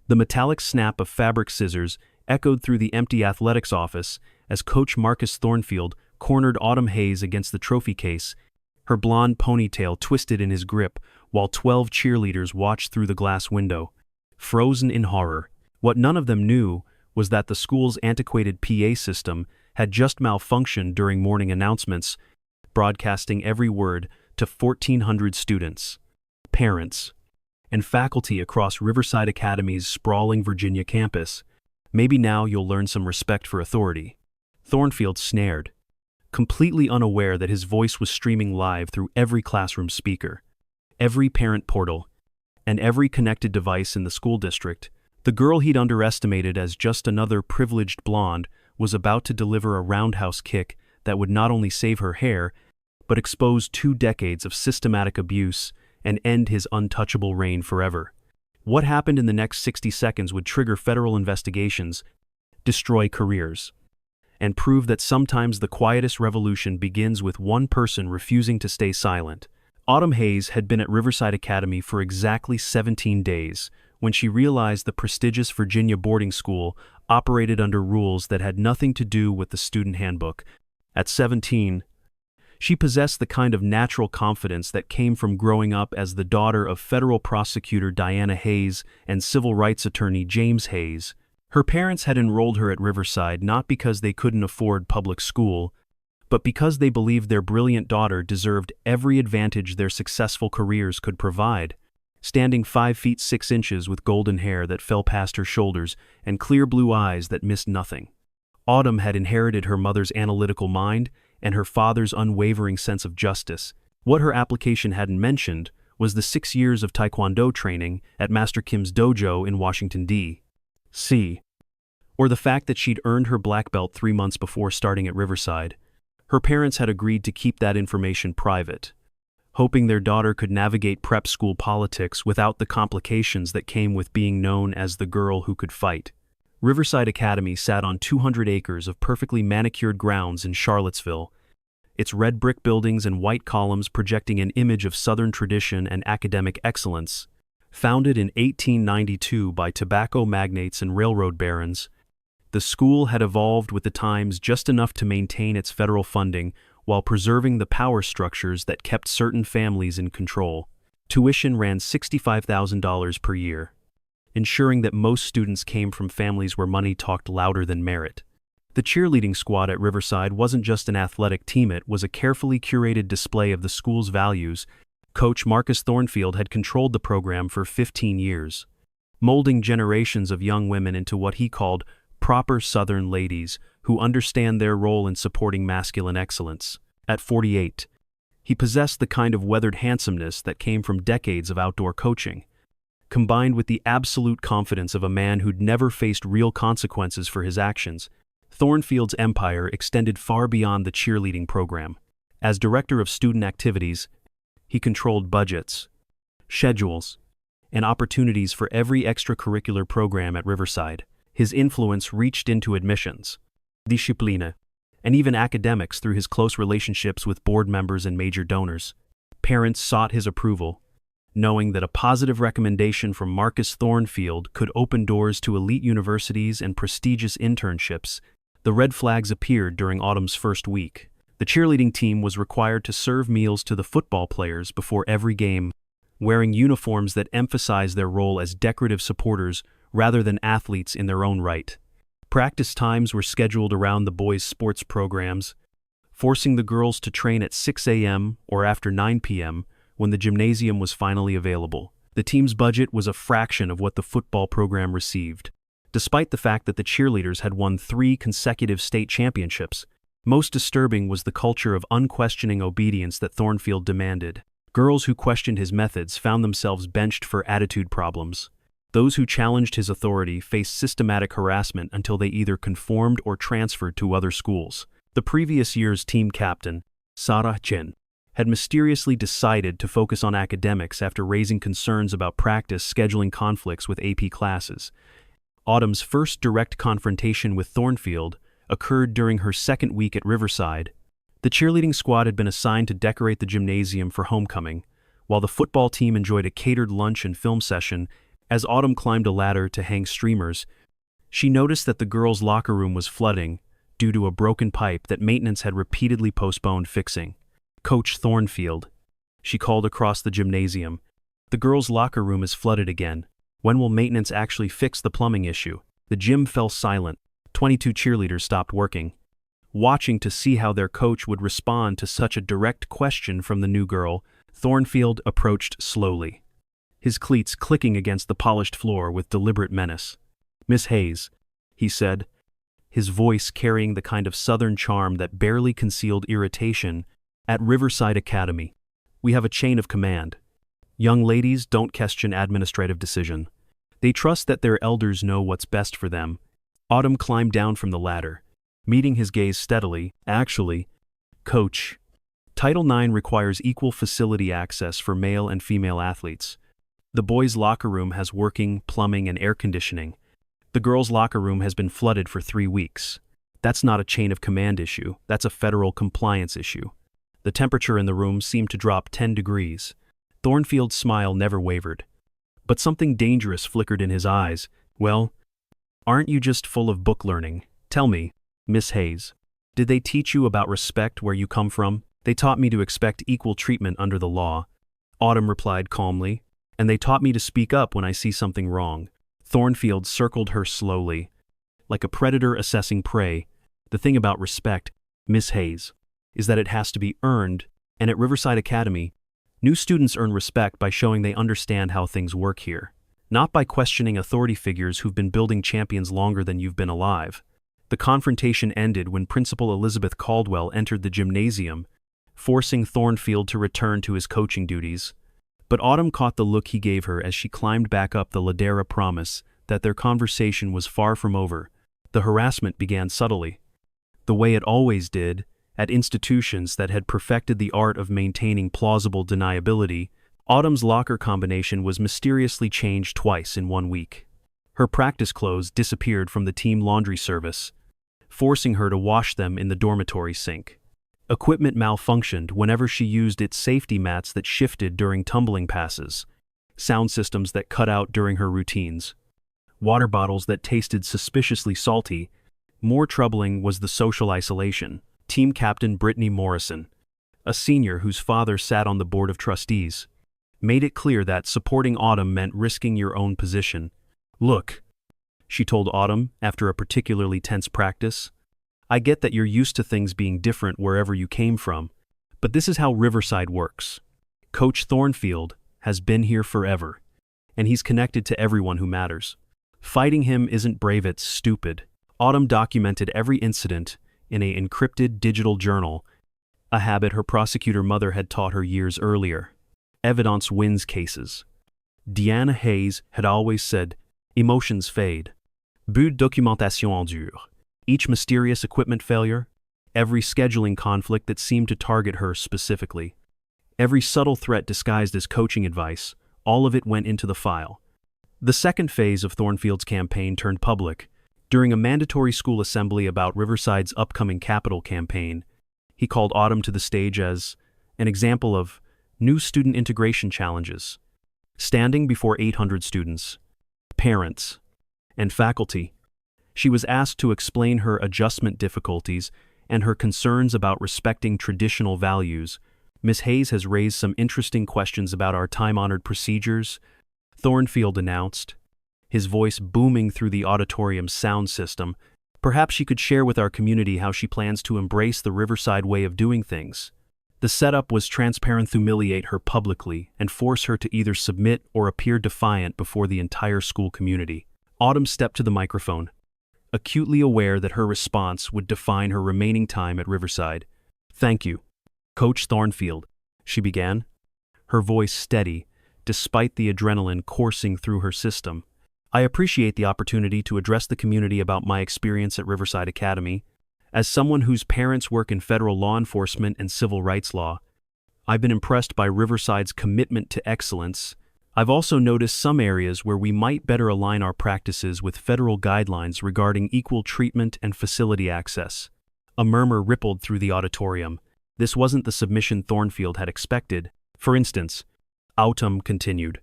The metallic snap of fabric scissors echoed through the empty athletics office as Coach Marcus Thornfield cornered Autumn Hayes against the trophy case, her blonde ponytail twisted in his grip, while 12 cheerleaders watched through the glass window, frozen in horror. What none of them knew was that the school's antiquated PA system had just malfunctioned during morning announcements, broadcasting every word to 1,400 students, parents, and faculty across Riverside Academy's sprawling Virginia campus. Maybe now you'll learn some respect for authority. Thornfield snared, completely unaware that his voice was streaming live through every classroom speaker, every parent portal, and every connected device in the school district. The girl he'd underestimated as just another privileged blonde was about to deliver a roundhouse kick that would not only save her hair, but expose 2 decades of systematic abuse and end his untouchable reign forever. What happened in the next 60 seconds would trigger federal investigations, destroy careers, and prove that sometimes the quietest revolution begins with one person refusing to stay silent. Autumn Hayes had been at Riverside Academy for exactly 17 days when she realized the prestigious Virginia boarding school operated under rules that had nothing to do with the student handbook. At 17, she possessed the kind of natural confidence that came from growing up as the daughter of federal prosecutor Diana Hayes and civil rights attorney James Hayes. Her parents had enrolled her at Riverside not because they couldn't afford public school, but because they believed their brilliant daughter deserved every advantage their successful careers could provide. Standing 5 feet 6 inches with golden hair that fell past her shoulders and clear blue eyes that missed nothing, Autumn had inherited her mother's analytical mind and her father's unwavering sense of justice. What her application hadn't mentioned was the 6 years of Taekwondo training at Master Kim's dojo in Washington, D.C., or the fact that she'd earned her black belt 3 months before starting at Riverside. Her parents had agreed to keep that information private, hoping their daughter could navigate prep school politics without the complications that came with being known as the girl who could fight. Riverside Academy sat on 200 acres of perfectly manicured grounds in Charlottesville, its red brick buildings and white columns projecting an image of Southern tradition and academic excellence. Founded in 1892 by tobacco magnates and railroad barons, the school had evolved with the times just enough to maintain its federal funding while preserving the power structures that kept certain families in control. Tuition ran $65,000 per year, ensuring that most students came from families where money talked louder than merit. The cheerleading squad at Riverside wasn't just an athletic team, it was a carefully curated display of the school's values. Coach Marcus Thornfield had controlled the program for 15 years, molding generations of young women into what he called proper Southern ladies who understand their role in supporting masculine excellence. At 48, he possessed the kind of weathered handsomeness that came from decades of outdoor coaching, combined with the absolute confidence of a man who'd never faced real consequences for his actions. Thornfield's empire extended far beyond the cheerleading program. As director of student activities, he controlled budgets, schedules, and opportunities for every extracurricular program at Riverside. His influence reached into admissions, disciplina, and even academics through his close relationships with board members and major donors. Parents sought his approval, knowing that a positive recommendation from Marcus Thornfield could open doors to elite universities and prestigious internships. The red flags appeared during Autumn's first week. The cheerleading team was required to serve meals to the football players before every game, wearing uniforms that emphasized their role as decorative supporters rather than athletes in their own right. Practice times were scheduled around the boys' sports programs, forcing the girls to train at 6 a.m. or after 9 p.m. when the gymnasium was finally available. The team's budget was a fraction of what the football program received, despite the fact that the cheerleaders had won 3 consecutive state championships. Most disturbing was the culture of unquestioning obedience that Thornfield demanded. Girls who questioned his methods found themselves benched for attitude problems. Those who challenged his authority faced systematic harassment until they either conformed or transferred to other schools. The previous year's team captain, Sarah Chen, had mysteriously decided to focus on academics after raising concerns about practice scheduling conflicts with AP classes. Autumn's first direct confrontation with Thornfield occurred during her second week at Riverside. The cheerleading squad had been assigned to decorate the gymnasium for homecoming, while the football team enjoyed a catered lunch and film session As Autumn climbed a ladder to hang streamers, she noticed that the girls' locker room was flooding due to a broken pipe that maintenance had repeatedly postponed fixing. "Coach Thornfield," she called across the gymnasium. "The girls' locker room is flooded again. When will maintenance actually fix the plumbing issue?" The gym fell silent. 22 cheerleaders stopped working, watching to see how their coach would respond to such a direct question from the new girl. Thornfield approached slowly, his cleats clicking against the polished floor with deliberate menace. "Miss Hayes," he said, his voice carrying the kind of southern charm that barely concealed irritation, "at Riverside Academy, we have a chain of command. Young ladies don't question administrative decision. They trust that their elders know what's best for them." Autumn climbed down from the ladder, meeting his gaze steadily. "Actually, Coach, Title IX requires equal facility access for male and female athletes. The boys' locker room has working plumbing and air conditioning. The girls' locker room has been flooded for 3 weeks. That's not a chain of command issue, that's a federal compliance issue." The temperature in the room seemed to drop 10 degrees. Thornfield's smile never wavered. But something dangerous flickered in his eyes. "Well, aren't you just full of book learning? Tell me, Miss Hayes, did they teach you about respect where you come from?" "They taught me to expect equal treatment under the law," Autumn replied calmly, "and they taught me to speak up when I see something wrong." Thornfield circled her slowly, like a predator assessing prey. "The thing about respect, Miss Hayes, is that it has to be earned, and at Riverside Academy, new students earn respect by showing they understand how things work here, not by questioning authority figures who've been building champions longer than you've been alive." The confrontation ended when Principal Elizabeth Caldwell entered the gymnasium, forcing Thornfield to return to his coaching duties. But Autumn caught the look he gave her as she climbed back up the ladder, a promise that their conversation was far from over. The harassment began subtly, the way it always did, at institutions that had perfected the art of maintaining plausible deniability. Autumn's locker combination was mysteriously changed twice in 1 week. Her practice clothes disappeared from the team laundry service, forcing her to wash them in the dormitory sink. Equipment malfunctioned whenever she used its safety mats that shifted during tumbling passes, sound systems that cut out during her routines, water bottles that tasted suspiciously salty. More troubling was the social isolation. Team captain Brittany Morrison, a senior whose father sat on the board of trustees, made it clear that supporting Autumn meant risking your own position. "Look," she told Autumn after a particularly tense practice, "I get that you're used to things being different wherever you came from, but this is how Riverside works. Coach Thornfield has been here forever, and he's connected to everyone who matters. Fighting him isn't brave, it's stupid." Autumn documented every incident in an encrypted digital journal, a habit her prosecutor mother had taught her years earlier. Evidence wins cases. Deanna Hayes had always said, "Emotions fade. Peu de documentation endure." Each mysterious equipment failure, every scheduling conflict that seemed to target her specifically, every subtle threat disguised as coaching advice, all of it went into the file. The second phase of Thornfield's campaign turned public. During a mandatory school assembly about Riverside's upcoming capital campaign, he called Autumn to the stage as an example of new student integration challenges. Standing before 800 students, parents, and faculty, she was asked to explain her adjustment difficulties and her concerns about respecting traditional values. "Ms. Hayes has raised some interesting questions about our time-honored procedures," Thornfield announced, his voice booming through the auditorium's sound system. "Perhaps she could share with our community how she plans to embrace the Riverside way of doing things." The setup was transparent, humiliate her publicly and force her to either submit or appear defiant before the entire school community. Autumn stepped to the microphone, acutely aware that her response would define her remaining time at Riverside. "Thank you, Coach Thornfield," she began, her voice steady, despite the adrenaline coursing through her system. "I appreciate the opportunity to address the community about my experience at Riverside Academy. As someone whose parents work in federal law enforcement and civil rights law, I've been impressed by Riverside's commitment to excellence. I've also noticed some areas where we might better align our practices with federal guidelines regarding equal treatment and facility access." A murmur rippled through the auditorium. This wasn't the submission Thornfield had expected. "For instance," Autumn continued,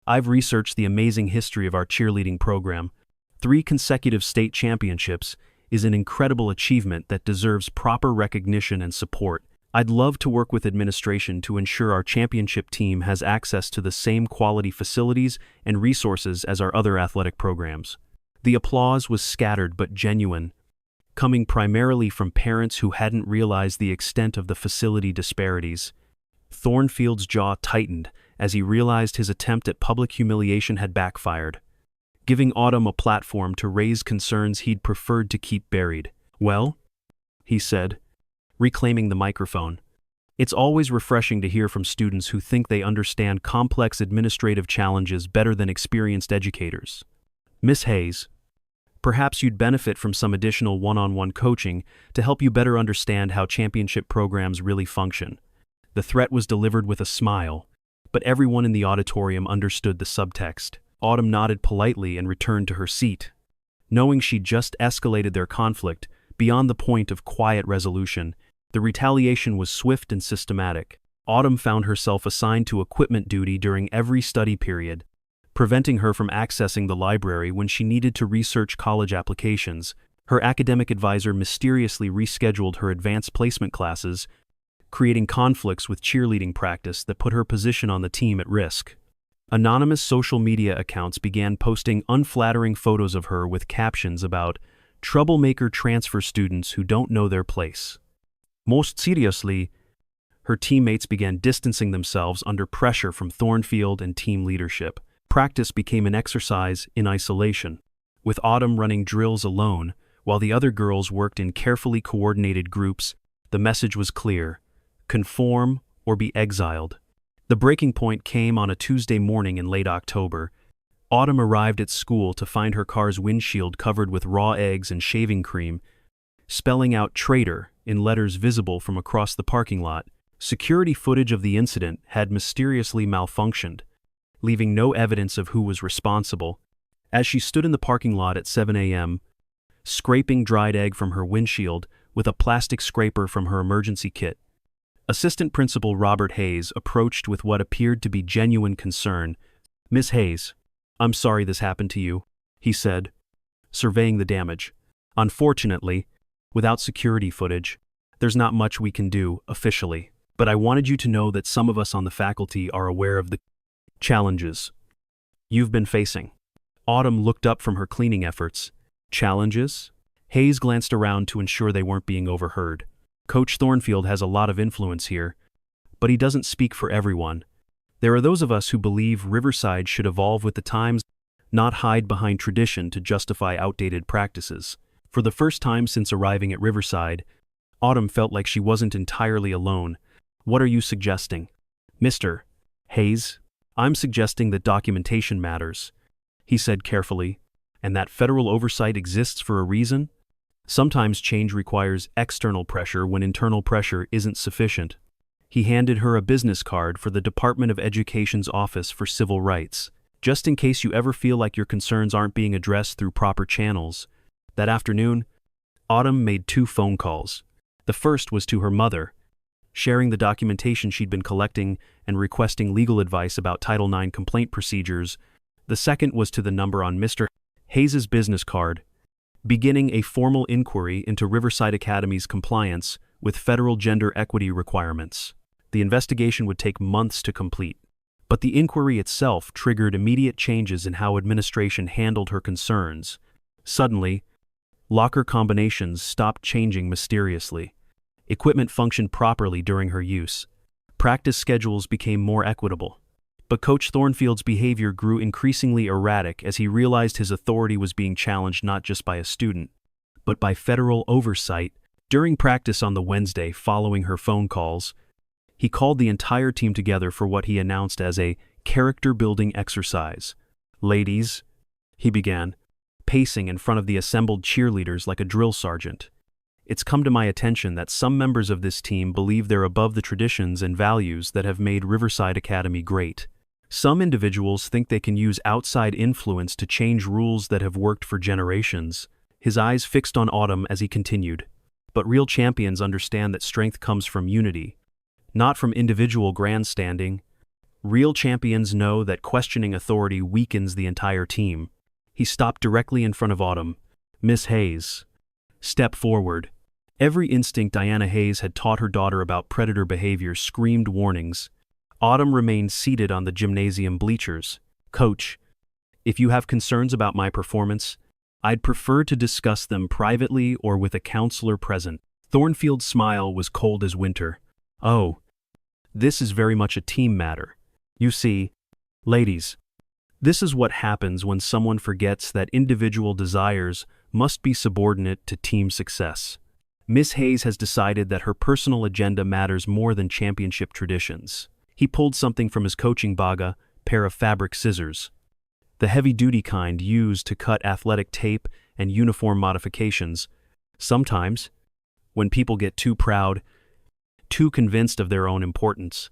I've researched the amazing history of our cheerleading program. 3 consecutive state championships is an incredible achievement that deserves proper recognition and support. I'd love to work with administration to ensure our championship team has access to the same quality facilities and resources as our other athletic programs. The applause was scattered but genuine, coming primarily from parents who hadn't realized the extent of the facility disparities. Thornfield's jaw tightened as he realized his attempt at public humiliation had backfired, giving Autumn a platform to raise concerns he'd preferred to keep buried. "Well," he said, reclaiming the microphone, "it's always refreshing to hear from students who think they understand complex administrative challenges better than experienced educators. Miss Hayes, perhaps you'd benefit from some additional one-on-one coaching to help you better understand how championship programs really function." The threat was delivered with a smile, but everyone in the auditorium understood the subtext. Autumn nodded politely and returned to her seat, knowing she'd just escalated their conflict beyond the point of quiet resolution. The retaliation was swift and systematic. Autumn found herself assigned to equipment duty during every study period, preventing her from accessing the library when she needed to research college applications. Her academic advisor mysteriously rescheduled her advanced placement classes, creating conflicts with cheerleading practice that put her position on the team at risk. Anonymous social media accounts began posting unflattering photos of her with captions about troublemaker transfer students who don't know their place. Most seriously, her teammates began distancing themselves under pressure from Thornfield and team leadership. Practice became an exercise in isolation, with Autumn running drills alone while the other girls worked in carefully coordinated groups. The message was clear: conform or be exiled. The breaking point came on a Tuesday morning in late October. Autumn arrived at school to find her car's windshield covered with raw eggs and shaving cream, spelling out "traitor" in letters visible from across the parking lot. Security footage of the incident had mysteriously malfunctioned, leaving no evidence of who was responsible. As she stood in the parking lot at 7 a.m., scraping dried egg from her windshield with a plastic scraper from her emergency kit, Assistant Principal Robert Hayes approached with what appeared to be genuine concern. "Miss Hayes, I'm sorry this happened to you," he said, surveying the damage. "Unfortunately, without security footage, there's not much we can do officially. But I wanted you to know that some of us on the faculty are aware of the challenges you've been facing." Autumn looked up from her cleaning efforts. "Challenges?" Hayes glanced around to ensure they weren't being overheard. "Coach Thornfield has a lot of influence here, but he doesn't speak for everyone. There are those of us who believe Riverside should evolve with the times, not hide behind tradition to justify outdated practices." For the first time since arriving at Riverside, Autumn felt like she wasn't entirely alone. "What are you suggesting?" "Mr. Hayes, I'm suggesting that documentation matters," he said carefully, "and that federal oversight exists for a reason. Sometimes change requires external pressure when internal pressure isn't sufficient." He handed her a business card for the Department of Education's Office for Civil Rights, just in case you ever feel like your concerns aren't being addressed through proper channels. That afternoon, Autumn made 2 phone calls. The first was to her mother, sharing the documentation she'd been collecting and requesting legal advice about Title IX complaint procedures. The second was to the number on Mr. Hayes' business card, beginning a formal inquiry into Riverside Academy's compliance with federal gender equity requirements. The investigation would take months to complete, but the inquiry itself triggered immediate changes in how administration handled her concerns. Suddenly, locker combinations stopped changing mysteriously. Equipment functioned properly during her use. Practice schedules became more equitable. But Coach Thornfield's behavior grew increasingly erratic as he realized his authority was being challenged not just by a student, but by federal oversight. During practice on the Wednesday following her phone calls, he called the entire team together for what he announced as a character-building exercise. "Ladies," he began, pacing in front of the assembled cheerleaders like a drill sergeant, "it's come to my attention that some members of this team believe they're above the traditions and values that have made Riverside Academy great. Some individuals think they can use outside influence to change rules that have worked for generations." His eyes fixed on Autumn as he continued. "But real champions understand that strength comes from unity, not from individual grandstanding. Real champions know that questioning authority weakens the entire team. He stopped directly in front of Autumn. Miss Hayes. Step forward. Every instinct Diana Hayes had taught her daughter about predator behavior screamed warnings. Autumn remained seated on the gymnasium bleachers. Coach, if you have concerns about my performance, I'd prefer to discuss them privately or with a counselor present. Thornfield's smile was cold as winter. Oh, this is very much a team matter. You see, ladies, this is what happens when someone forgets that individual desires must be subordinate to team success. Miss Hayes has decided that her personal agenda matters more than championship traditions. He pulled something from his coaching bag, a pair of fabric scissors. The heavy-duty kind used to cut athletic tape and uniform modifications. Sometimes, when people get too proud, too convinced of their own importance,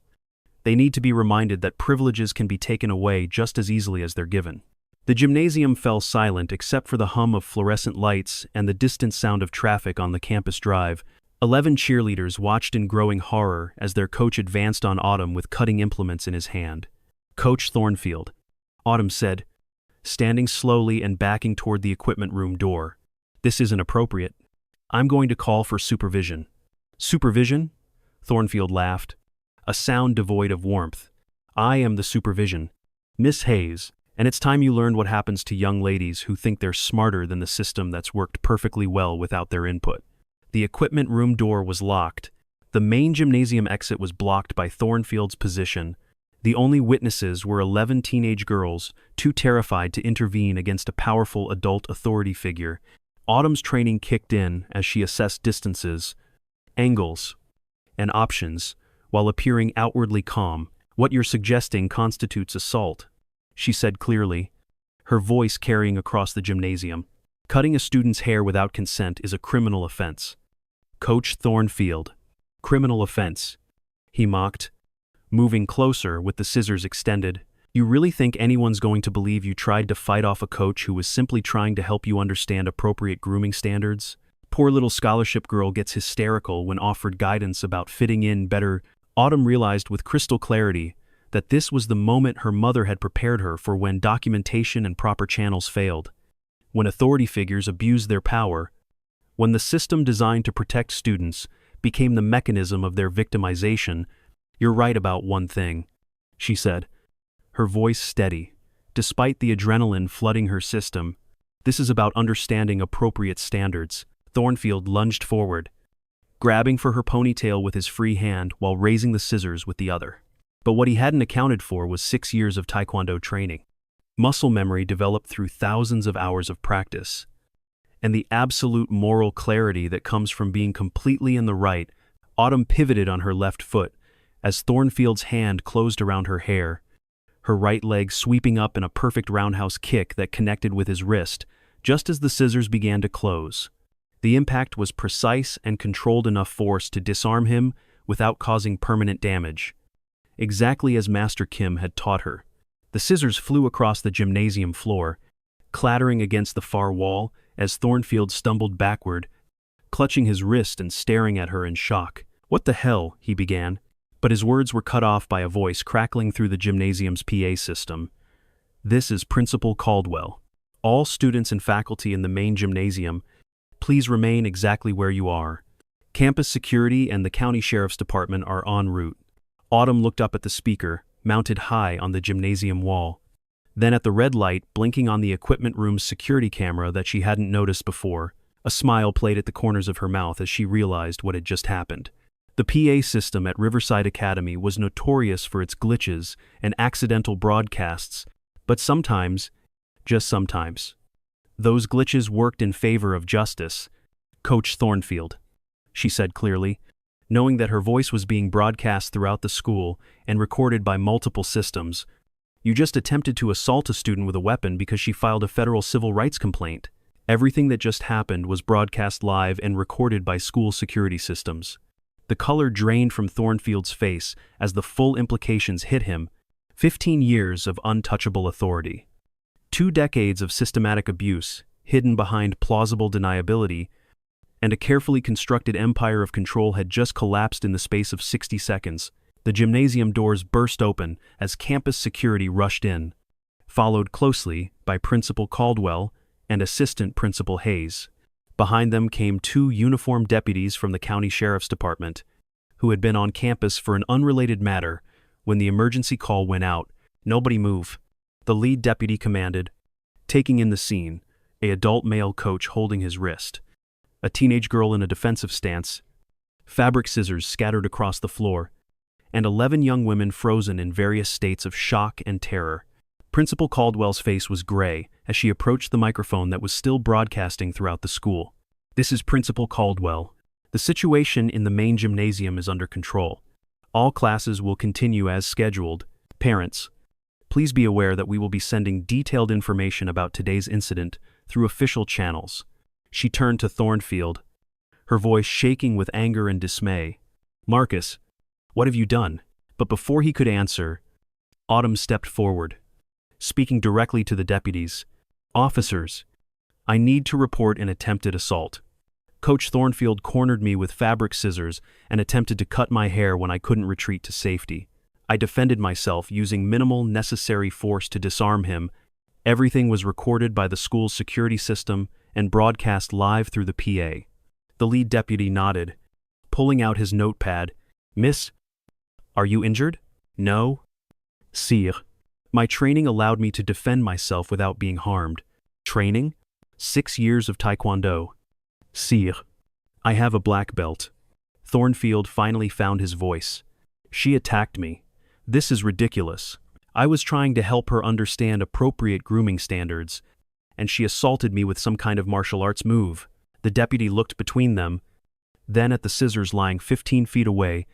they need to be reminded that privileges can be taken away just as easily as they're given. The gymnasium fell silent except for the hum of fluorescent lights and the distant sound of traffic on the campus drive. 11 cheerleaders watched in growing horror as their coach advanced on Autumn with cutting implements in his hand. Coach Thornfield, Autumn said, standing slowly and backing toward the equipment room door. This isn't appropriate. I'm going to call for supervision. Supervision? Thornfield laughed, a sound devoid of warmth. I am the supervision. Miss Hayes, and it's time you learned what happens to young ladies who think they're smarter than the system that's worked perfectly well without their input. The equipment room door was locked. The main gymnasium exit was blocked by Thornfield's position. The only witnesses were 11 teenage girls, too terrified to intervene against a powerful adult authority figure. Autumn's training kicked in as she assessed distances, angles, and options, while appearing outwardly calm. What you're suggesting constitutes assault, she said clearly, her voice carrying across the gymnasium. Cutting a student's hair without consent is a criminal offense. Coach Thornfield. Criminal offense, he mocked, moving closer with the scissors extended. You really think anyone's going to believe you tried to fight off a coach who was simply trying to help you understand appropriate grooming standards? Poor little scholarship girl gets hysterical when offered guidance about fitting in better. Autumn realized with crystal clarity that this was the moment her mother had prepared her for when documentation and proper channels failed. When authority figures abused their power, when the system designed to protect students became the mechanism of their victimization. You're right about one thing, she said, her voice steady. Despite the adrenaline flooding her system, this is about understanding appropriate standards. Thornfield lunged forward, grabbing for her ponytail with his free hand while raising the scissors with the other. But what he hadn't accounted for was 6 years of taekwondo training. Muscle memory developed through thousands of hours of practice, and the absolute moral clarity that comes from being completely in the right. Autumn pivoted on her left foot as Thornfield's hand closed around her hair, her right leg sweeping up in a perfect roundhouse kick that connected with his wrist, just as the scissors began to close. The impact was precise and controlled enough force to disarm him without causing permanent damage. Exactly as Master Kim had taught her. The scissors flew across the gymnasium floor, clattering against the far wall as Thornfield stumbled backward, clutching his wrist and staring at her in shock. What the hell, he began, but his words were cut off by a voice crackling through the gymnasium's PA system. This is Principal Caldwell. All students and faculty in the main gymnasium, please remain exactly where you are. Campus security and the county sheriff's department are en route. Autumn looked up at the speaker, mounted high on the gymnasium wall, then at the red light blinking on the equipment room's security camera that she hadn't noticed before. A smile played at the corners of her mouth as she realized what had just happened. The PA system at Riverside Academy was notorious for its glitches and accidental broadcasts, but sometimes, just sometimes, those glitches worked in favor of justice. Coach Thornfield, she said clearly, knowing that her voice was being broadcast throughout the school and recorded by multiple systems. You just attempted to assault a student with a weapon because she filed a federal civil rights complaint. Everything that just happened was broadcast live and recorded by school security systems. The color drained from Thornfield's face as the full implications hit him. 15 years of untouchable authority. 2 decades of systematic abuse, hidden behind plausible deniability, and a carefully constructed empire of control had just collapsed in the space of 60 seconds. The gymnasium doors burst open as campus security rushed in, followed closely by Principal Caldwell and Assistant Principal Hayes. Behind them came two uniformed deputies from the county sheriff's department, who had been on campus for an unrelated matter when the emergency call went out. "Nobody move," the lead deputy commanded, taking in the scene, an adult male coach holding his wrist, a teenage girl in a defensive stance, fabric scissors scattered across the floor, and 11 young women frozen in various states of shock and terror. Principal Caldwell's face was gray as she approached the microphone that was still broadcasting throughout the school. "This is Principal Caldwell. The situation in the main gymnasium is under control. All classes will continue as scheduled. Parents, please be aware that we will be sending detailed information about today's incident through official channels." She turned to Thornfield, her voice shaking with anger and dismay. "Marcus, what have you done?" But before he could answer, Autumn stepped forward, speaking directly to the deputies. "Officers, I need to report an attempted assault. Coach Thornfield cornered me with fabric scissors and attempted to cut my hair when I couldn't retreat to safety. I defended myself using minimal necessary force to disarm him. Everything was recorded by the school's security system and broadcast live through the PA." The lead deputy nodded, pulling out his notepad. "Miss, are you injured?" "No, sire. My training allowed me to defend myself without being harmed." "Training?" 6 years of Taekwondo." "Sire, I have a black belt." Thornfield finally found his voice. "She attacked me. This is ridiculous. I was trying to help her understand appropriate grooming standards, and she assaulted me with some kind of martial arts move." The deputy looked between them, then at the scissors lying 15 feet away,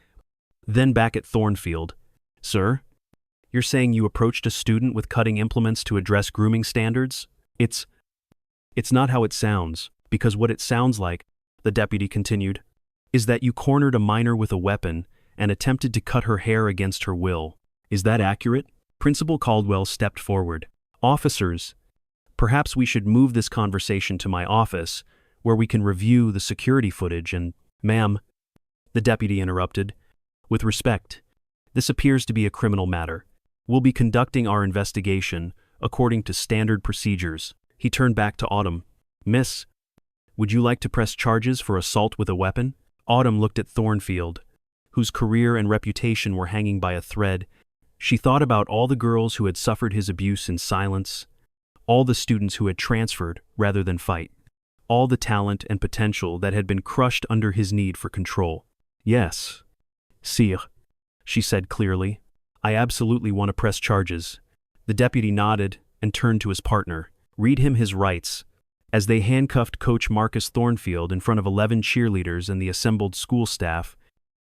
then back at Thornfield. "Sir, you're saying you approached a student with cutting implements to address grooming standards? It's not how it sounds, because what it sounds like," the deputy continued, "is that you cornered a minor with a weapon and attempted to cut her hair against her will. Is that accurate?" Principal Caldwell stepped forward. "Officers, perhaps we should move this conversation to my office, where we can review the security footage and—" "Ma'am," the deputy interrupted, "with respect, this appears to be a criminal matter. We'll be conducting our investigation according to standard procedures." He turned back to Autumn. "Miss, would you like to press charges for assault with a weapon?" Autumn looked at Thornfield, whose career and reputation were hanging by a thread. She thought about all the girls who had suffered his abuse in silence, all the students who had transferred rather than fight, all the talent and potential that had been crushed under his need for control. "Yes, sire," she said clearly. "I absolutely want to press charges." The deputy nodded and turned to his partner. "Read him his rights." As they handcuffed Coach Marcus Thornfield in front of 11 cheerleaders and the assembled school staff,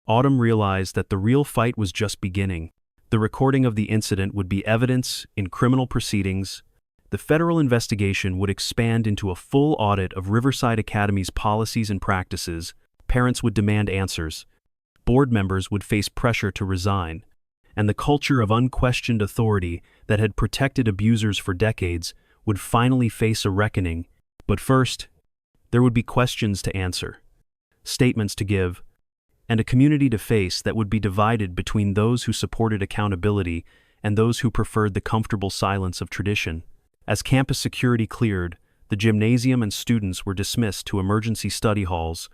Autumn realized that the real fight was just beginning. The recording of the incident would be evidence in criminal proceedings. The federal investigation would expand into a full audit of Riverside Academy's policies and practices. Parents would demand answers. Board members would face pressure to resign. And the culture of unquestioned authority that had protected abusers for decades would finally face a reckoning. But first, there would be questions to answer, statements to give, and a community to face that would be divided between those who supported accountability and those who preferred the comfortable silence of tradition. As campus security cleared, the gymnasium and students were dismissed to emergency study halls.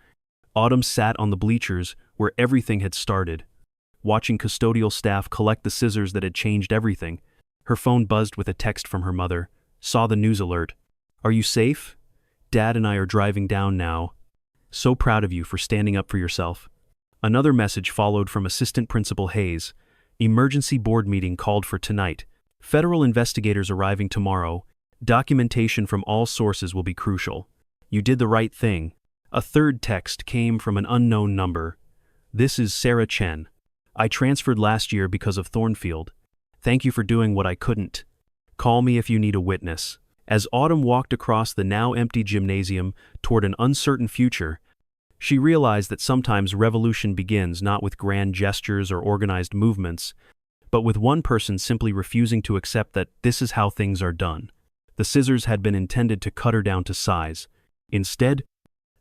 Autumn sat on the bleachers where everything had started, watching custodial staff collect the scissors that had changed everything. Her phone buzzed with a text from her mother. Saw the news alert. "Are you safe? Dad and I are driving down now. So proud of you for standing up for yourself." Another message followed from Assistant Principal Hayes. "Emergency board meeting called for tonight. Federal investigators arriving tomorrow. Documentation from all sources will be crucial. You did the right thing." A third text came from an unknown number. "This is Sarah Chen. I transferred last year because of Thornfield. Thank you for doing what I couldn't. Call me if you need a witness." As Autumn walked across the now empty gymnasium toward an uncertain future, she realized that sometimes revolution begins not with grand gestures or organized movements, but with one person simply refusing to accept that this is how things are done. The scissors had been intended to cut her down to size. Instead,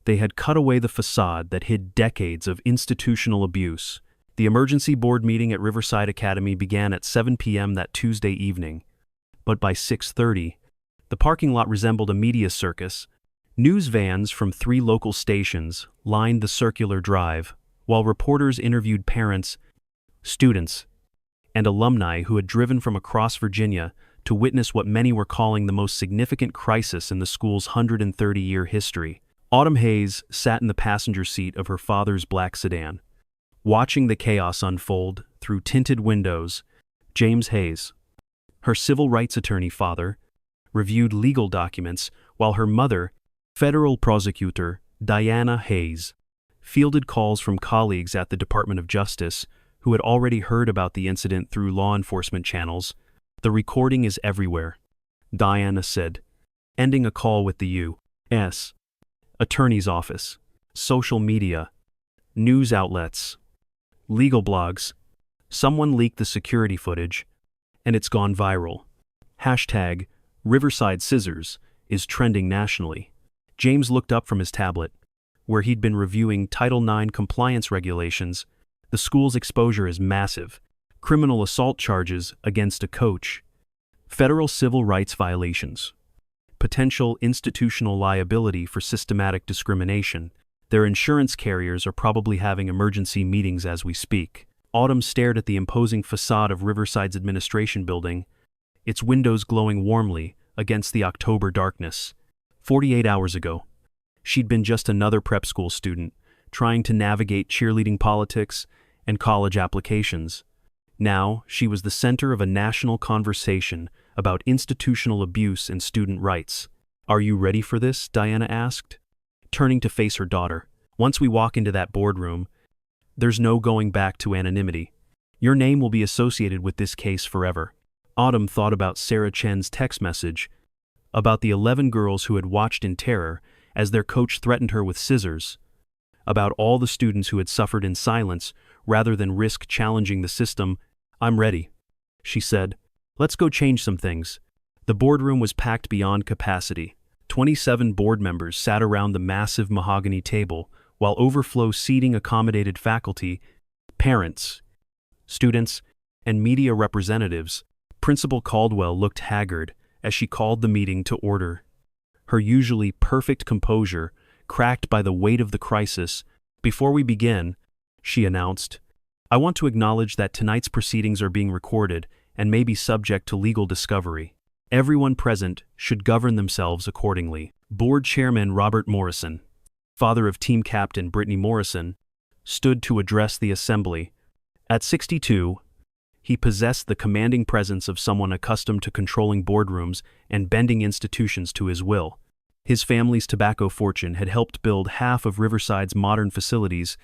they had cut away the facade that hid decades of institutional abuse. The emergency board meeting at Riverside Academy began at 7 p.m. that Tuesday evening, but by 6:30, the parking lot resembled a media circus. News vans from 3 local stations lined the circular drive, while reporters interviewed parents, students, and alumni who had driven from across Virginia to witness what many were calling the most significant crisis in the school's 130-year history. Autumn Hayes sat in the passenger seat of her father's black sedan, watching the chaos unfold through tinted windows. James Hayes, her civil rights attorney father, reviewed legal documents, while her mother, federal prosecutor Diana Hayes, fielded calls from colleagues at the Department of Justice who had already heard about the incident through law enforcement channels. "The recording is everywhere," Diana said, ending a call with the U.S. Attorney's Office, social media, news outlets, legal blogs. "Someone leaked the security footage, and it's gone viral. Hashtag Riverside Scissors is trending nationally." James looked up from his tablet, where he'd been reviewing Title IX compliance regulations. The school's exposure is massive. Criminal assault charges against a coach, federal civil rights violations, potential institutional liability for systematic discrimination. Their insurance carriers are probably having emergency meetings as we speak. Autumn stared at the imposing facade of Riverside's administration building, its windows glowing warmly against the October darkness. 48 hours ago, she'd been just another prep school student, trying to navigate cheerleading politics and college applications. Now, she was the center of a national conversation about institutional abuse and student rights. "Are you ready for this?" Diana asked, turning to face her daughter. "Once we walk into that boardroom, there's no going back to anonymity. Your name will be associated with this case forever." Autumn thought about Sarah Chen's text message, about the 11 girls who had watched in terror as their coach threatened her with scissors, about all the students who had suffered in silence rather than risk challenging the system. "I'm ready," she said. "Let's go change some things." The boardroom was packed beyond capacity. 27 board members sat around the massive mahogany table, while overflow seating accommodated faculty, parents, students, and media representatives. Principal Caldwell looked haggard as she called the meeting to order, her usually perfect composure cracked by the weight of the crisis. "Before we begin," she announced, "I want to acknowledge that tonight's proceedings are being recorded and may be subject to legal discovery. Everyone present should govern themselves accordingly." Board Chairman Robert Morrison, father of team captain Brittany Morrison, stood to address the assembly. At 62, he possessed the commanding presence of someone accustomed to controlling boardrooms and bending institutions to his will. His family's tobacco fortune had helped build half of Riverside's modern facilities,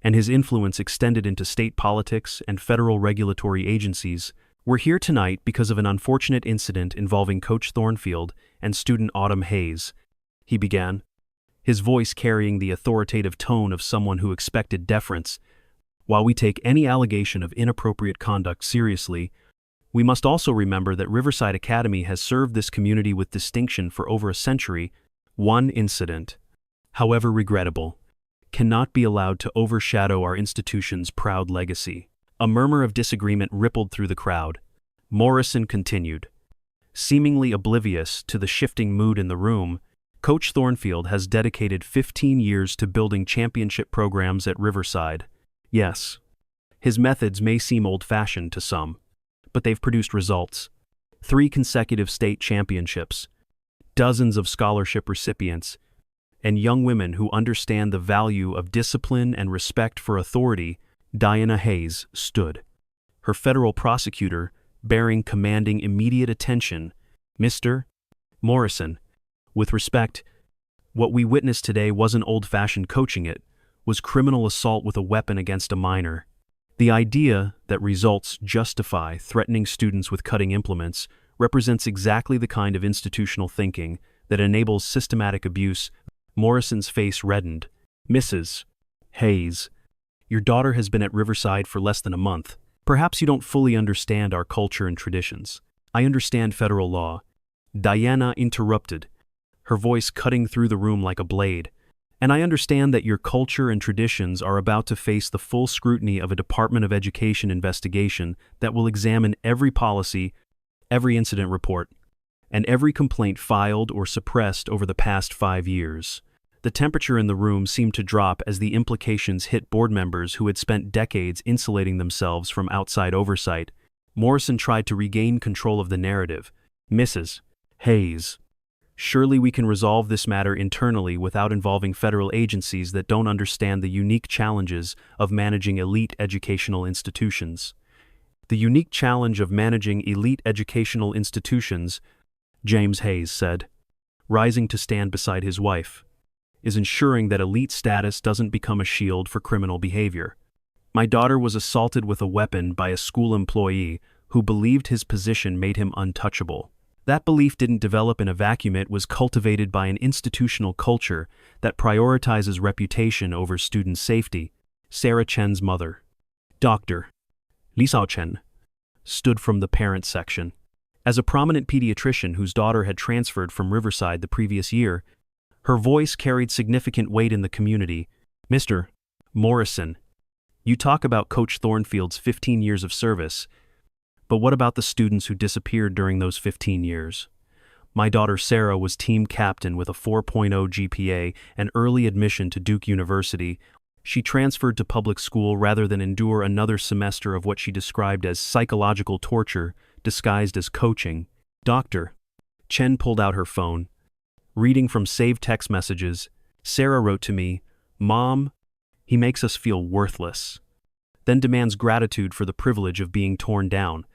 and his influence extended into state politics and federal regulatory agencies. "We're here tonight because of an unfortunate incident involving Coach Thornfield and student Autumn Hayes," he began, his voice carrying the authoritative tone of someone who expected deference. "While we take any allegation of inappropriate conduct seriously, we must also remember that Riverside Academy has served this community with distinction for over a century. One incident, however regrettable, cannot be allowed to overshadow our institution's proud legacy." A murmur of disagreement rippled through the crowd. Morrison continued, seemingly oblivious to the shifting mood in the room. "Coach Thornfield has dedicated 15 years to building championship programs at Riverside. Yes, his methods may seem old-fashioned to some, but they've produced results. 3 consecutive state championships, dozens of scholarship recipients, and young women who understand the value of discipline and respect for authority." Diana Hayes stood, her federal prosecutor bearing commanding immediate attention. "Mr. Morrison, with respect, what we witnessed today wasn't old-fashioned coaching, it was criminal assault with a weapon against a minor. The idea that results justify threatening students with cutting implements represents exactly the kind of institutional thinking that enables systematic abuse." Morrison's face reddened. "Mrs. Hayes, your daughter has been at Riverside for less than a month. Perhaps you don't fully understand our culture and traditions." "I understand federal law," Diana interrupted, her voice cutting through the room like a blade. And I understand that your culture and traditions are about to face the full scrutiny of a Department of Education investigation that will examine every policy, every incident report, and every complaint filed or suppressed over the past 5 years. The temperature in the room seemed to drop as the implications hit board members who had spent decades insulating themselves from outside oversight. Morrison tried to regain control of the narrative. Mrs. Hayes, surely we can resolve this matter internally without involving federal agencies that don't understand the unique challenges of managing elite educational institutions. The unique challenge of managing elite educational institutions, James Hayes said, rising to stand beside his wife, is ensuring that elite status doesn't become a shield for criminal behavior. My daughter was assaulted with a weapon by a school employee who believed his position made him untouchable. That belief didn't develop in a vacuum. It was cultivated by an institutional culture that prioritizes reputation over student safety. Sarah Chen's mother, Dr. Li Sao Chen, stood from the parent section. As a prominent pediatrician whose daughter had transferred from Riverside the previous year, her voice carried significant weight in the community. Mr. Morrison, you talk about Coach Thornfield's 15 years of service, but what about the students who disappeared during those 15 years? My daughter Sarah was team captain with a 4.0 GPA and early admission to Duke University. She transferred to public school rather than endure another semester of what she described as psychological torture disguised as coaching. Dr. Chen pulled out her phone. Reading from saved text messages, Sarah wrote to me, "Mom, he makes us feel worthless," then demands gratitude for the privilege of being torn down.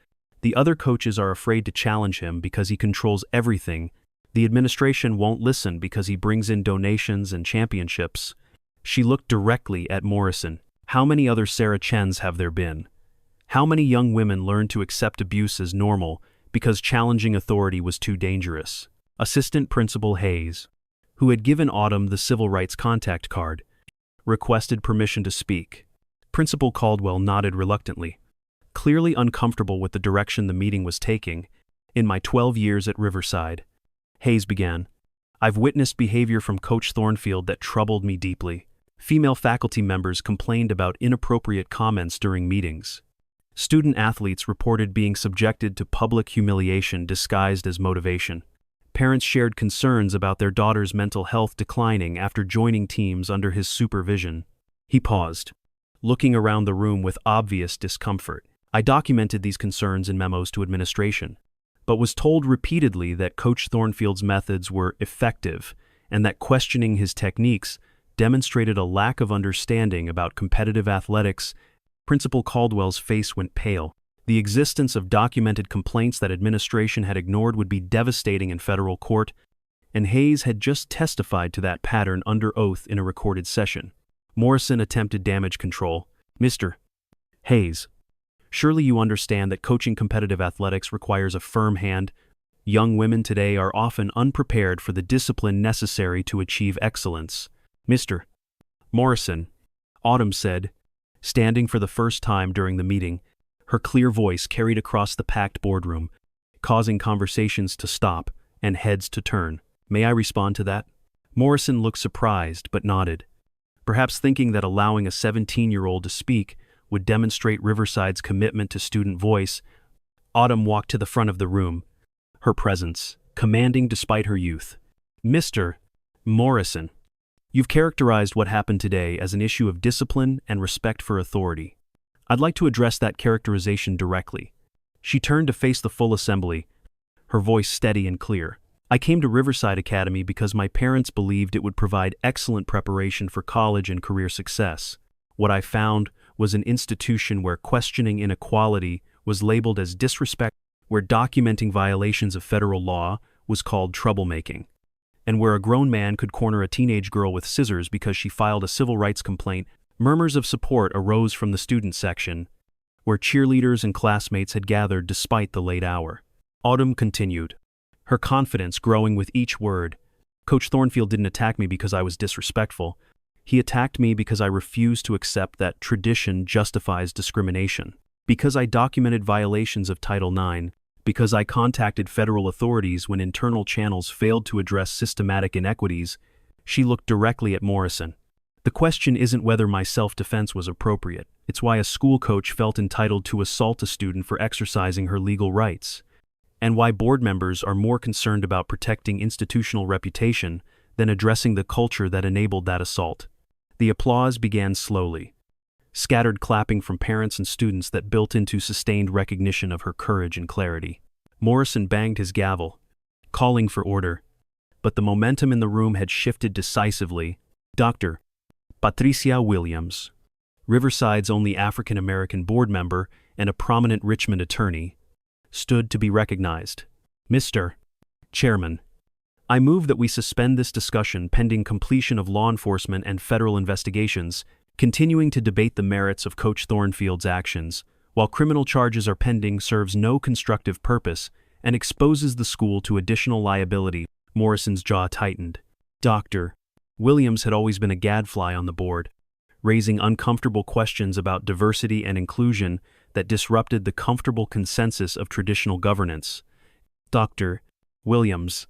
The other coaches are afraid to challenge him because he controls everything. The administration won't listen because he brings in donations and championships. She looked directly at Morrison. How many other Sarah Chens have there been? How many young women learned to accept abuse as normal because challenging authority was too dangerous? Assistant Principal Hayes, who had given Autumn the civil rights contact card, requested permission to speak. Principal Caldwell nodded reluctantly, clearly uncomfortable with the direction the meeting was taking. In my 12 years at Riverside, Hayes began, I've witnessed behavior from Coach Thornfield that troubled me deeply. Female faculty members complained about inappropriate comments during meetings. Student athletes reported being subjected to public humiliation disguised as motivation. Parents shared concerns about their daughter's mental health declining after joining teams under his supervision. He paused, looking around the room with obvious discomfort. I documented these concerns in memos to administration, but was told repeatedly that Coach Thornfield's methods were effective and that questioning his techniques demonstrated a lack of understanding about competitive athletics. Principal Caldwell's face went pale. The existence of documented complaints that administration had ignored would be devastating in federal court, and Hayes had just testified to that pattern under oath in a recorded session. Morrison attempted damage control. Mr. Hayes, surely you understand that coaching competitive athletics requires a firm hand. Young women today are often unprepared for the discipline necessary to achieve excellence. Mr. Morrison, Autumn said, standing for the first time during the meeting. Her clear voice carried across the packed boardroom, causing conversations to stop and heads to turn. May I respond to that? Morrison looked surprised but nodded, perhaps thinking that allowing a 17-year-old to speak would demonstrate Riverside's commitment to student voice. Autumn walked to the front of the room, her presence commanding despite her youth. Mr. Morrison, you've characterized what happened today as an issue of discipline and respect for authority. I'd like to address that characterization directly. She turned to face the full assembly, her voice steady and clear. I came to Riverside Academy because my parents believed it would provide excellent preparation for college and career success. What I found was an institution where questioning inequality was labeled as disrespect, where documenting violations of federal law was called troublemaking, and where a grown man could corner a teenage girl with scissors because she filed a civil rights complaint. Murmurs of support arose from the student section, where cheerleaders and classmates had gathered despite the late hour. Autumn continued, her confidence growing with each word. Coach Thornfield didn't attack me because I was disrespectful. He attacked me because I refused to accept that tradition justifies discrimination. Because I documented violations of Title IX. Because I contacted federal authorities when internal channels failed to address systematic inequities. She looked directly at Morrison. The question isn't whether my self-defense was appropriate. It's why a school coach felt entitled to assault a student for exercising her legal rights, and why board members are more concerned about protecting institutional reputation than addressing the culture that enabled that assault. The applause began slowly, scattered clapping from parents and students that built into sustained recognition of her courage and clarity. Morrison banged his gavel, calling for order, but the momentum in the room had shifted decisively. Dr. Patricia Williams, Riverside's only African-American board member and a prominent Richmond attorney, stood to be recognized. Mr. Chairman, I move that we suspend this discussion pending completion of law enforcement and federal investigations, continuing to debate the merits of Coach Thornfield's actions, while criminal charges are pending, serves no constructive purpose and exposes the school to additional liability. Morrison's jaw tightened. Dr. Williams had always been a gadfly on the board, raising uncomfortable questions about diversity and inclusion that disrupted the comfortable consensus of traditional governance. Dr. Williams,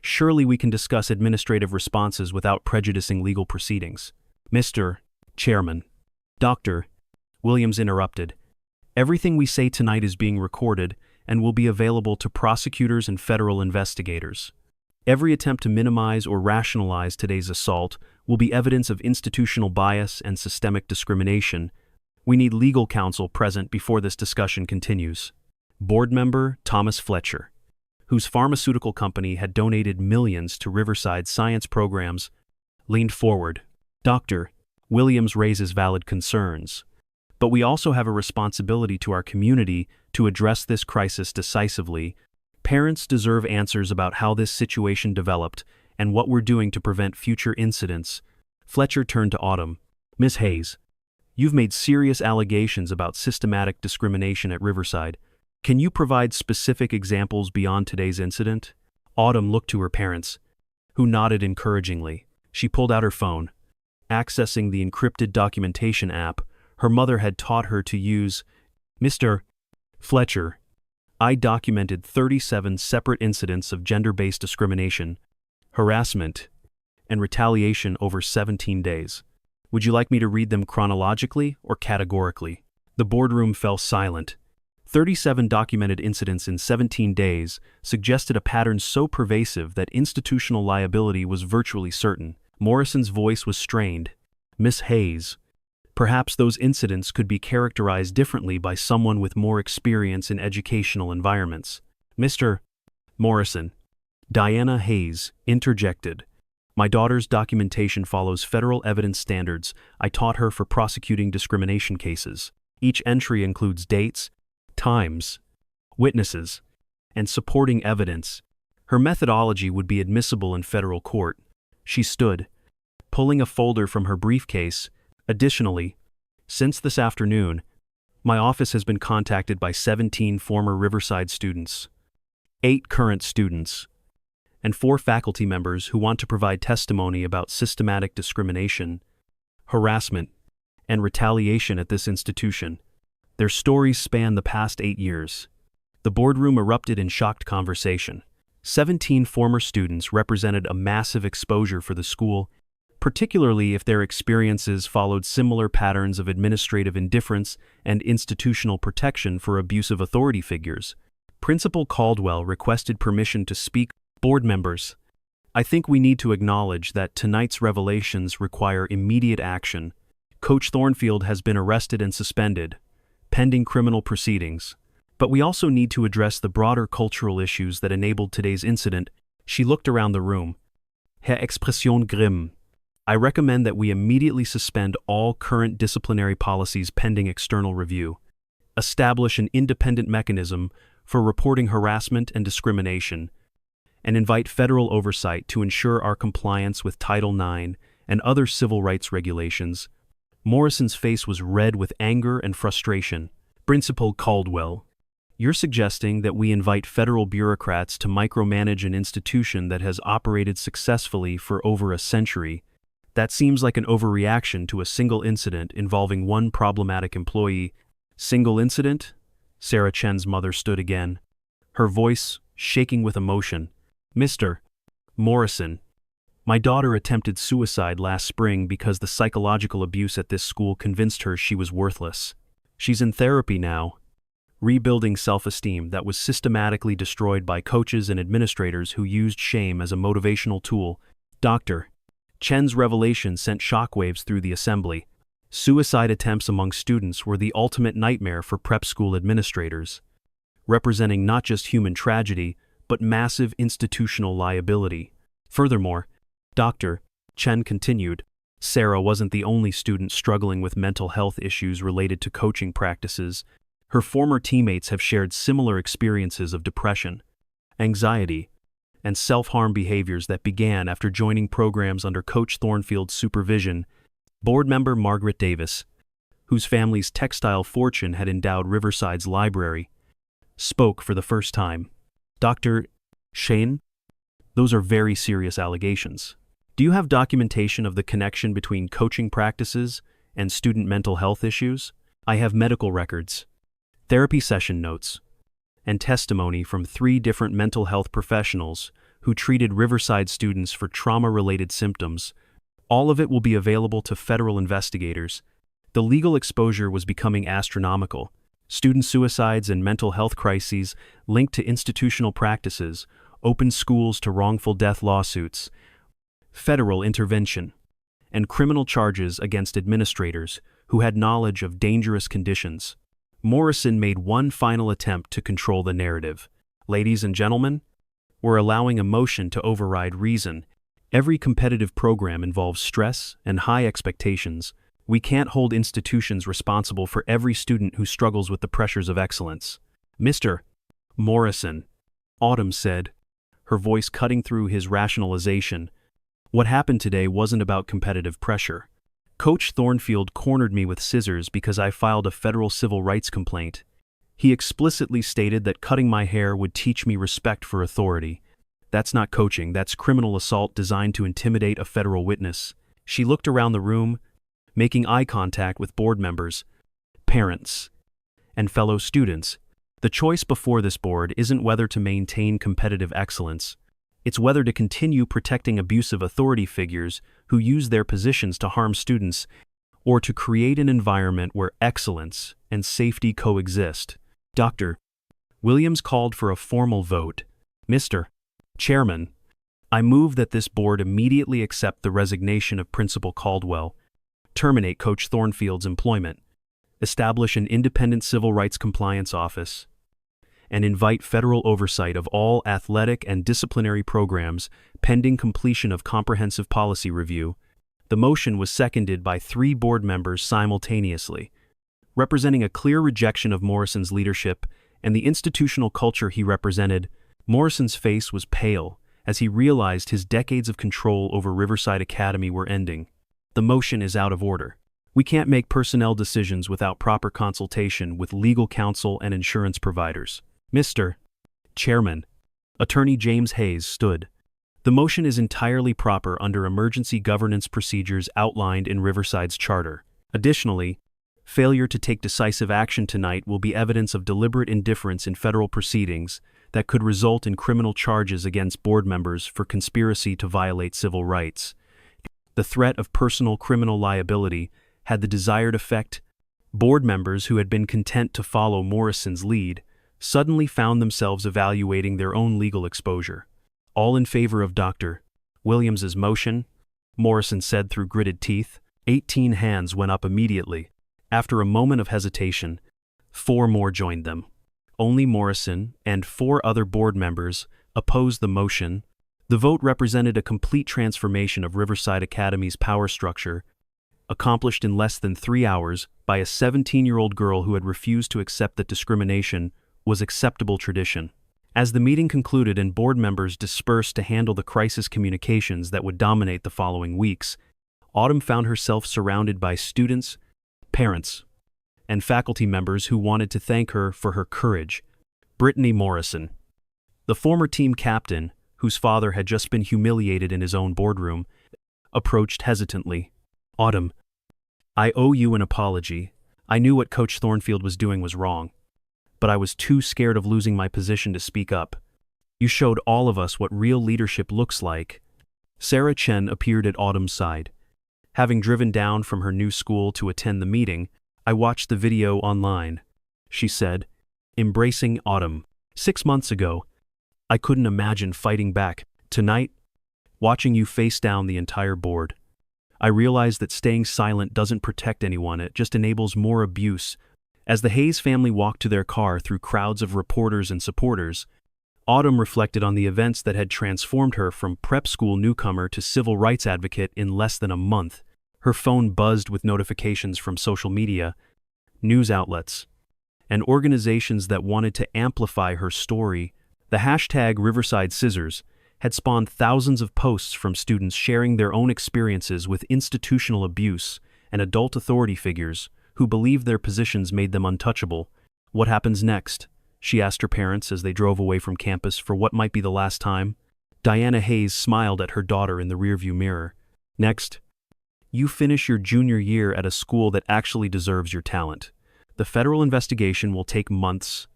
surely we can discuss administrative responses without prejudicing legal proceedings. Mr. Chairman. Dr. Williams interrupted. Everything we say tonight is being recorded and will be available to prosecutors and federal investigators. Every attempt to minimize or rationalize today's assault will be evidence of institutional bias and systemic discrimination. We need legal counsel present before this discussion continues. Board member Thomas Fletcher, whose pharmaceutical company had donated millions to Riverside science programs, leaned forward. Dr. Williams raises valid concerns, but we also have a responsibility to our community to address this crisis decisively. Parents deserve answers about how this situation developed and what we're doing to prevent future incidents. Fletcher turned to Autumn. Ms. Hayes, you've made serious allegations about systematic discrimination at Riverside. Can you provide specific examples beyond today's incident? Autumn looked to her parents, who nodded encouragingly. She pulled out her phone. Accessing the encrypted documentation app her mother had taught her to use. Mr. Fletcher, I documented 37 separate incidents of gender-based discrimination, harassment, and retaliation over 17 days. Would you like me to read them chronologically or categorically? The boardroom fell silent. 37 documented incidents in 17 days suggested a pattern so pervasive that institutional liability was virtually certain. Morrison's voice was strained. Miss Hayes, perhaps those incidents could be characterized differently by someone with more experience in educational environments. Mr. Morrison. Diana Hayes interjected. My daughter's documentation follows federal evidence standards I taught her for prosecuting discrimination cases. Each entry includes dates, times, witnesses, and supporting evidence. Her methodology would be admissible in federal court. She stood, pulling a folder from her briefcase. Additionally, since this afternoon, my office has been contacted by 17 former Riverside students, 8 current students, and 4 faculty members who want to provide testimony about systematic discrimination, harassment, and retaliation at this institution. Their stories span the past 8 years. The boardroom erupted in shocked conversation. 17 former students represented a massive exposure for the school, particularly if their experiences followed similar patterns of administrative indifference and institutional protection for abusive authority figures. Principal Caldwell requested permission to speak. Board members, I think we need to acknowledge that tonight's revelations require immediate action. Coach Thornfield has been arrested and suspended, pending criminal proceedings. But we also need to address the broader cultural issues that enabled today's incident. She looked around the room. Herr Expression Grimm, I recommend that we immediately suspend all current disciplinary policies pending external review. Establish an independent mechanism for reporting harassment and discrimination, and invite federal oversight to ensure our compliance with Title IX and other civil rights regulations. Morrison's face was red with anger and frustration. Principal Caldwell, you're suggesting that we invite federal bureaucrats to micromanage an institution that has operated successfully for over a century. That seems like an overreaction to a single incident involving one problematic employee. Single incident? Sarah Chen's mother stood again, her voice shaking with emotion. Mr. Morrison, My daughter attempted suicide last spring because the psychological abuse at this school convinced her she was worthless. She's in therapy now, rebuilding self-esteem that was systematically destroyed by coaches and administrators who used shame as a motivational tool. Dr. Chen's revelation sent shockwaves through the assembly. Suicide attempts among students were the ultimate nightmare for prep school administrators, representing not just human tragedy, but massive institutional liability. Furthermore, Dr. Chen continued, Sarah wasn't the only student struggling with mental health issues related to coaching practices. Her former teammates have shared similar experiences of depression, anxiety, and self-harm behaviors that began after joining programs under Coach Thornfield's supervision. Board member Margaret Davis, whose family's textile fortune had endowed Riverside's library, spoke for the first time. Dr. Shane, those are very serious allegations. Do you have documentation of the connection between coaching practices and student mental health issues? I have medical records, therapy session notes, and testimony from 3 different mental health professionals who treated Riverside students for trauma-related symptoms. All of it will be available to federal investigators. The legal exposure was becoming astronomical. Student suicides and mental health crises linked to institutional practices, open schools to wrongful death lawsuits, federal intervention, and criminal charges against administrators who had knowledge of dangerous conditions. Morrison made one final attempt to control the narrative. Ladies and gentlemen, we're allowing emotion to override reason. Every competitive program involves stress and high expectations. We can't hold institutions responsible for every student who struggles with the pressures of excellence. Mr. Morrison, Autumn said, her voice cutting through his rationalization. What happened today wasn't about competitive pressure. Coach Thornfield cornered me with scissors because I filed a federal civil rights complaint. He explicitly stated that cutting my hair would teach me respect for authority. That's not coaching, that's criminal assault designed to intimidate a federal witness. She looked around the room, making eye contact with board members, parents, and fellow students. The choice before this board isn't whether to maintain competitive excellence. It's whether to continue protecting abusive authority figures who use their positions to harm students, or to create an environment where excellence and safety coexist. Dr. Williams called for a formal vote. Mr. Chairman, I move that this board immediately accept the resignation of Principal Caldwell, terminate Coach Thornfield's employment, establish an independent civil rights compliance office, and invite federal oversight of all athletic and disciplinary programs pending completion of comprehensive policy review. The motion was seconded by 3 board members simultaneously, representing a clear rejection of Morrison's leadership and the institutional culture he represented. Morrison's face was pale as he realized his decades of control over Riverside Academy were ending. The motion is out of order. We can't make personnel decisions without proper consultation with legal counsel and insurance providers. Mr. Chairman, Attorney James Hayes stood. The motion is entirely proper under emergency governance procedures outlined in Riverside's charter. Additionally, failure to take decisive action tonight will be evidence of deliberate indifference in federal proceedings that could result in criminal charges against board members for conspiracy to violate civil rights. The threat of personal criminal liability had the desired effect. Board members who had been content to follow Morrison's lead suddenly found themselves evaluating their own legal exposure. All in favor of Dr. Williams's motion, Morrison said through gritted teeth. 18 hands went up immediately. After a moment of hesitation, 4 more joined them. Only Morrison and 4 other board members opposed the motion. The vote represented a complete transformation of Riverside Academy's power structure, accomplished in less than 3 hours by a 17-year-old girl who had refused to accept that discrimination was acceptable tradition. As the meeting concluded and board members dispersed to handle the crisis communications that would dominate the following weeks, Autumn found herself surrounded by students, parents, and faculty members who wanted to thank her for her courage. Brittany Morrison, the former team captain, whose father had just been humiliated in his own boardroom, approached hesitantly. Autumn, I owe you an apology. I knew what Coach Thornfield was doing was wrong, but I was too scared of losing my position to speak up. You showed all of us what real leadership looks like. Sarah Chen appeared at Autumn's side. Having driven down from her new school to attend the meeting, I watched the video online, she said, embracing Autumn. 6 months ago, I couldn't imagine fighting back. Tonight, watching you face down the entire board, I realized that staying silent doesn't protect anyone, it just enables more abuse. As the Hayes family walked to their car through crowds of reporters and supporters, Autumn reflected on the events that had transformed her from prep school newcomer to civil rights advocate in less than a month. Her phone buzzed with notifications from social media, news outlets, and organizations that wanted to amplify her story. The hashtag Riverside Scissors had spawned thousands of posts from students sharing their own experiences with institutional abuse and adult authority figures who believed their positions made them untouchable. What happens next? She asked her parents as they drove away from campus for what might be the last time. Diana Hayes smiled at her daughter in the rearview mirror. Next, you finish your junior year at a school that actually deserves your talent. The federal investigation will take months,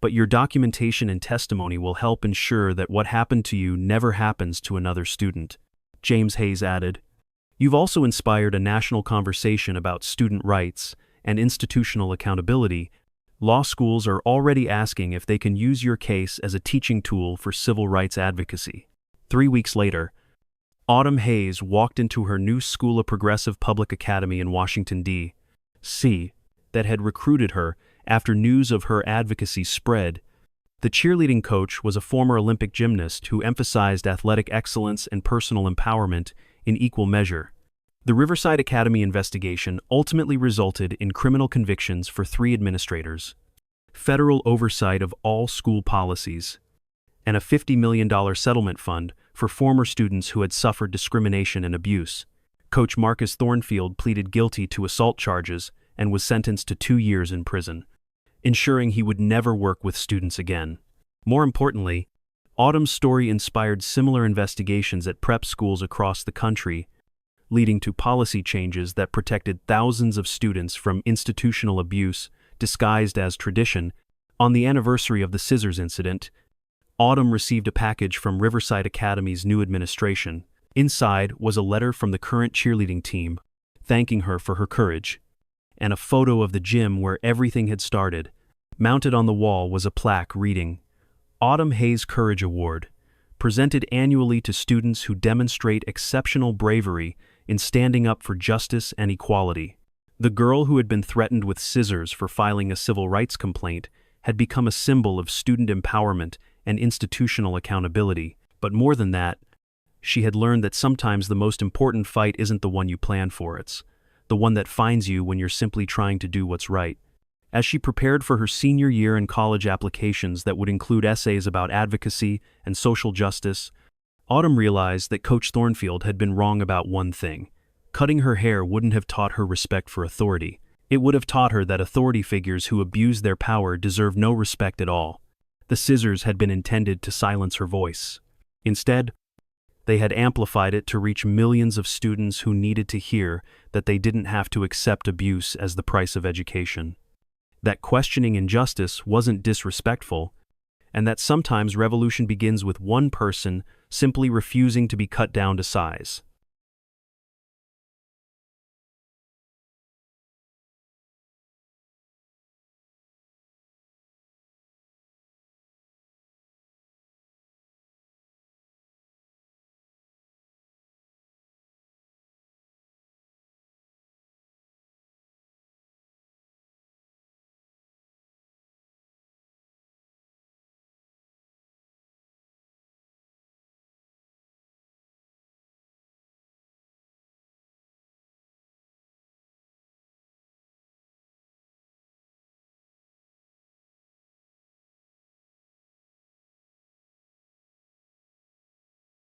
but your documentation and testimony will help ensure that what happened to you never happens to another student. James Hayes added, "You've also inspired a national conversation about student rights and institutional accountability. Law schools are already asking if they can use your case as a teaching tool for civil rights advocacy." 3 weeks later, Autumn Hayes walked into her new school, a progressive public academy in Washington, D.C., that had recruited her after news of her advocacy spread. The cheerleading coach was a former Olympic gymnast who emphasized athletic excellence and personal empowerment in equal measure. The Riverside Academy investigation ultimately resulted in criminal convictions for 3 administrators, federal oversight of all school policies, and a $50 million settlement fund for former students who had suffered discrimination and abuse. Coach Marcus Thornfield pleaded guilty to assault charges and was sentenced to 2 years in prison, ensuring he would never work with students again. More importantly, Autumn's story inspired similar investigations at prep schools across the country, leading to policy changes that protected thousands of students from institutional abuse disguised as tradition. On the anniversary of the scissors incident, Autumn received a package from Riverside Academy's new administration. Inside was a letter from the current cheerleading team, thanking her for her courage, and a photo of the gym where everything had started. Mounted on the wall was a plaque reading, "Autumn Hayes Courage Award, presented annually to students who demonstrate exceptional bravery in standing up for justice and equality." The girl who had been threatened with scissors for filing a civil rights complaint had become a symbol of student empowerment and institutional accountability. But more than that, she had learned that sometimes the most important fight isn't the one you plan for, it's the one that finds you when you're simply trying to do what's right. As she prepared for her senior year in college applications that would include essays about advocacy and social justice, Autumn realized that Coach Thornfield had been wrong about one thing. Cutting her hair wouldn't have taught her respect for authority. It would have taught her that authority figures who abuse their power deserve no respect at all. The scissors had been intended to silence her voice. Instead, they had amplified it to reach millions of students who needed to hear that they didn't have to accept abuse as the price of education, that questioning injustice wasn't disrespectful, and that sometimes revolution begins with one person simply refusing to be cut down to size.